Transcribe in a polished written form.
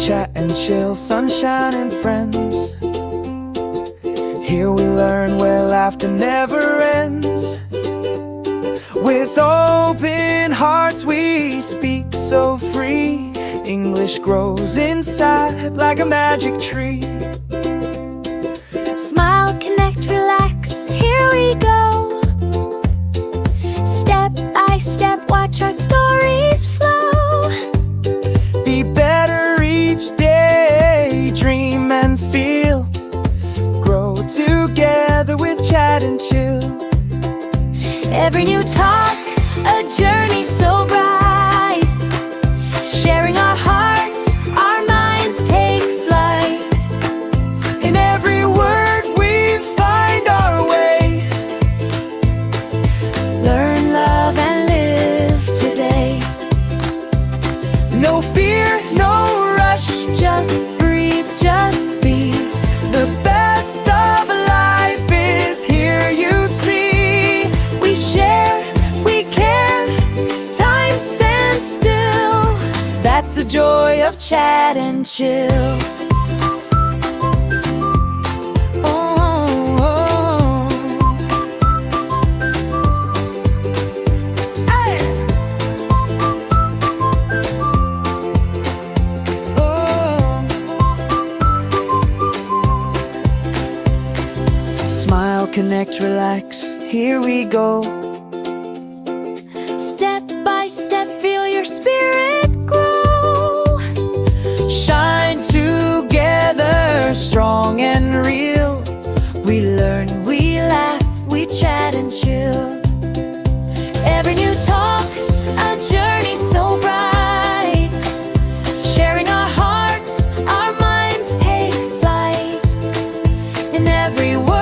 chat and chill, sunshine and friends. Here we learn where laughter never ends. With open hearts we speak so free. English grows inside like a magic tree. Smile, connect, relax, here we go. Step by step, watch our stories flow. Be better each day, dream and feel. Grow together with chat and chill. Every new talk, a journey so bright. Sharing our hearts, our minds take flight. In every word we find our way. Learn, love, and live today. No fear, no rush, Just breathe, just be. the best of life is here, you see. We share, we care, time stands still. That's the joy of Chat and chill. oh, oh. Hey. Oh. Smile, connect, relax, here we go. Step by step, feel your spirit grow. Shine together, strong and real. We learn, we laugh, we chat and chill. Every new talk, a journey so bright. Sharing our hearts, our minds take flight. In every word